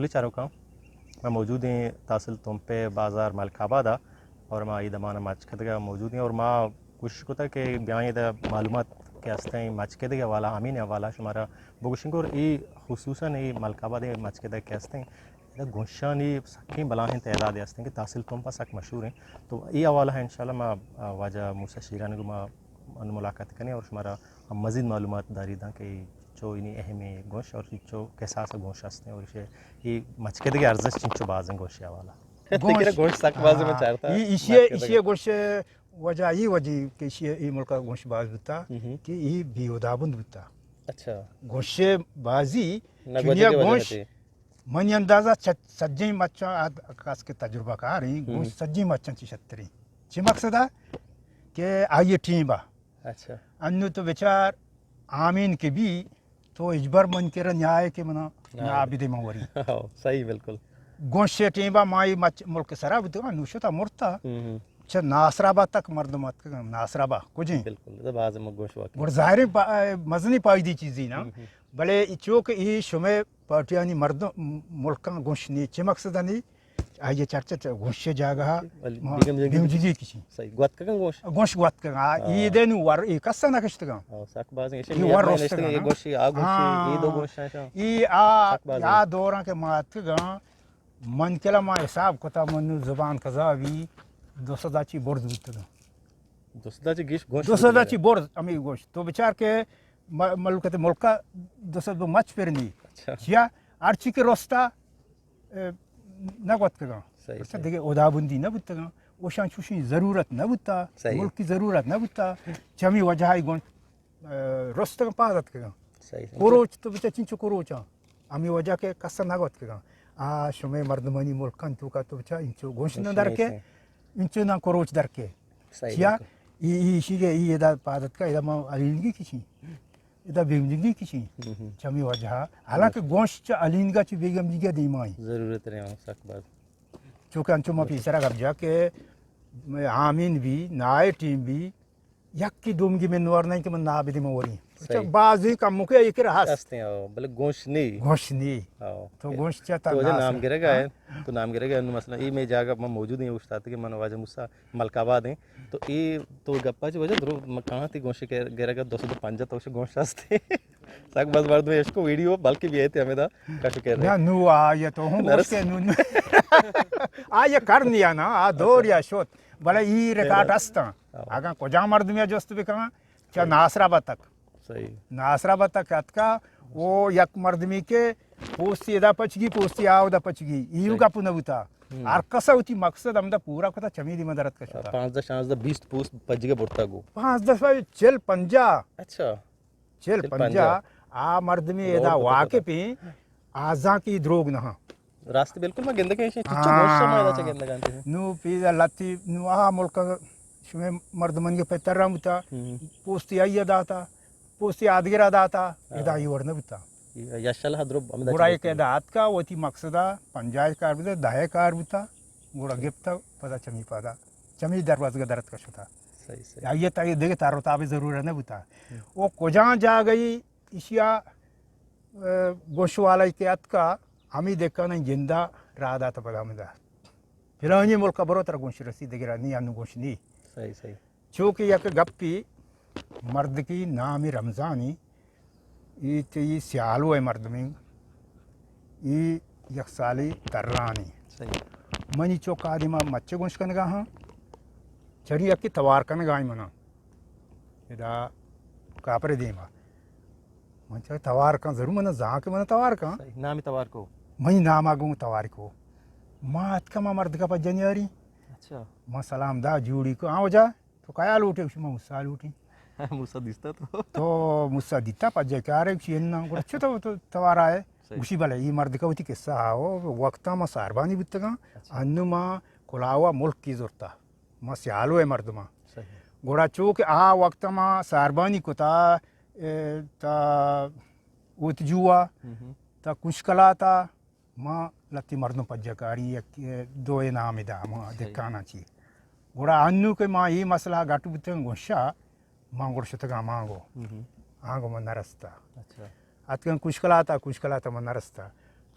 سکولی چاروں کا میں موجود ہیں تحصیل تمپے بازار ملکابادا اور ماں عید مانا مچ کدگا موجود ہیں اور ماں کوشش کوتا کہ بیاں دا معلومات کے ہستے ہیں مچ کدگا والا امین والا شمارا بگوشنگ اور ای خصوصاً ای ملکاباد مچ کدگا کے ہستے ہیں گونشان ای سکیں بلاہیں تعداد ہستے ہیں کہ تحصیل تمپا سک مشہور ہیں تو ای حوالہ ہے انشاءاللہ میں واجہ موسیٰ شیرانی کو میں ملاقات کریں اور شمارا مزید معلومات داری داں کہ چو اینی اہم گوش اور چو کیسا سا گوش ہستے ہیں اور اسے یہ مچ کدگی ارزش چنچو بازیں گوشی حوالہ گوش سک باز میں چارتا ایشیا گوش وجہ یہ وجہ کہ ایشیا ای ملکا گوش باز بتا کہ ای بیودابند بتا اچھا گوش بازی چنیا گوش منی اندازہ سجیں مچاں کاس کے تجربہ کار ہیں گوش سجیں مچاں چی شتری چی مقصد ہے کہ آئیے ٹیم با اچھا انو تو بیچار آمین کے بھی تو اجبر من کے نیائے کے منا عابد موری صحیح بالکل گوش ٹیم با مائی ملک سرا بتا انوشو تا مرتا چھ ناصرابا تک مردمات ناصرابا کجیں بالکل باز گوش واقعی اور ظاہر مزنی پائی دی چیزی نا بلے چوک ای شمع پارٹیانی مردم ملکاں گوش نہیں چھ مقصد نہیں آئیے چرچہ گوش جاگہ بیم جگی کسی صحیح گوت کن گوش گوش گوت کن ای دین ور ای کسا نکشتگاں سک باز ای ور رستگاں یہ گوشی آ گوشی یہ دو گوش ہیں ای آ دوراں کے ماتگاں من کلا ما حساب کتا منو زبان کذاوی دو سدا چی برز بودتگاں دوستا چی گیش گوش دو سدا چی برز امی گوش تو بچار کے ملکت ملکہ دو سدا مچ پرنی چیا ارچی کے رستا نگوتگاں اچھا دیکھے ادابندی نہ بودتگاں اوشان چوشی ضرورت نہ بودتا ملک کی ضرورت نہ بودتا چمی وجہائی گون رستگاں پادت کگاں کروچ تو بچا چنچو کروچاں امی وجہ کے کسا نگوتگاں شمع مردمانی ملکان تو کا تو بچا انچو گوش نہ در کے انچو نہ کروچ در کے چیا ای شیگے ای دا پادت کا ادا ما علینگی کشی ادا بیگمجنگی کشی چمی وجہ حالانکہ گوش چا علینگا چی بیگمجنگی دیمائی ضرورت رہے ہیں سک باز چونکہ انچو ما پیسرا گب جا کہ آمین بھی نائے ٹیم بھی یک کی دومگی میں نور نہیں کہ من نابدی موری بعضی کا مکہ ایک رہا ہستے ہیں بلے گوش نہیں گوش نہیں تو گوش چاہتا تو نام گرے گا ہے تو نام گرے گا مثلا ای میں جاگہ میں موجود ہیں استاد کے من واجہ موسیٰ ملکاباد ہیں تو ای تو گپا چی وجہ درو کہاں تھی گوش گرے گا 205 تو گوش ہستے سک باز مرد میں اس کو ویڈیو بلکہ بھی ہے تھے ہمیں دا کشو کہہ رہے ہیں نو آیا تو ہوں گوش کے نو آیا کرنیا نا دور یا شوت بلے ای ریکارڈ ہستا اگر کجا مرد میں جوست بکاں چاہ ناصرابہ تک صحیح ناصرابہ تک اتکا وہ یک مردمی کے پوستی ادا پچگی پوستی آو دا پچگی ایو کا پنوتا ارکسا ہوتی مقصد ہم دا پورا کتا چمیدی مدرت کا شتا 15-16-20 پوست پچ گے بڑھتا گو 5-10-50 اچھا 50 آ مردمی ادا واقع پہ آزاں کی دروگ نہا راستے بالکل میں گندگی ہیں چچو گوشت مائدہ چا گندگی آنتے ہیں نو پیزا لاتی نو آ ملکا شمیں مردمن کے پیتر رہا ہوتا پوستی آئی داتا پوستی آدگرہ داتا ادا یہ ورنہ بتا یاشالہ درب گوڑا ایک ادات کا وہ تھی مقصدہ پنجائے کار بتا دہے کار بتا گوڑا گپتا پتا چمی پادا چمی دروازگا درد کا شتا یہ تا یہ دیکھے تارو تابے ضرور نہ بتا وہ کجاں جا گئی اشیا گوشت والا کے ات کا ہمیں دیکھا نہیں زندہ رہا داتا پدا ہمیں دا پھر انہیں ملکہ برو تر گوشت رسی دیکھ رہا نہیں انو گوشت نہیں صحیح چونکہ یک گپی مرد کی نام رمضانی ای تی سیالو ہے مرد میں ای یک سالی ترانی منی چوک آدیما مچے گونش کنگا ہاں چڑی اکی توار کنگا آئی منا ادا کاپرے دیما من چاہے توار کن ضرور منا زہاں کے منا توار کن نامی توار کو منی نام آگوں توار کو ماں اتکا ماں مرد کا پا جنیاری اچھا ماں سلام دا جوڑی کو آؤ جا تو کیا لوٹے اسی ماں موسیٰ لوٹی موسیٰ دیستا تو موسیٰ دیتا پا جائے کیا رہے اسی انہا گوڑا چھو تو توار آئے اسی بلے یہ مرد کا ہوتی قصہ آؤ وقتا ماں ساربانی بیتا گا انو ماں کلاوا ملک کی زورتا ماں سیالو ہے مرد ماں گوڑا چوک آ وقتا ماں ساربانی کتا تا اوت جوا تا کشکلا تا ماں لتی مردوں پجا کاری دوئے نام دا ماں دکھانا چی گوڑا انو کے ماں یہ مسئلہ گاٹو بیتا گا گوشا ماں گوڑ شتگا ماں گو آنگو ماں نرستا اتکن کشکلا تا ماں نرستا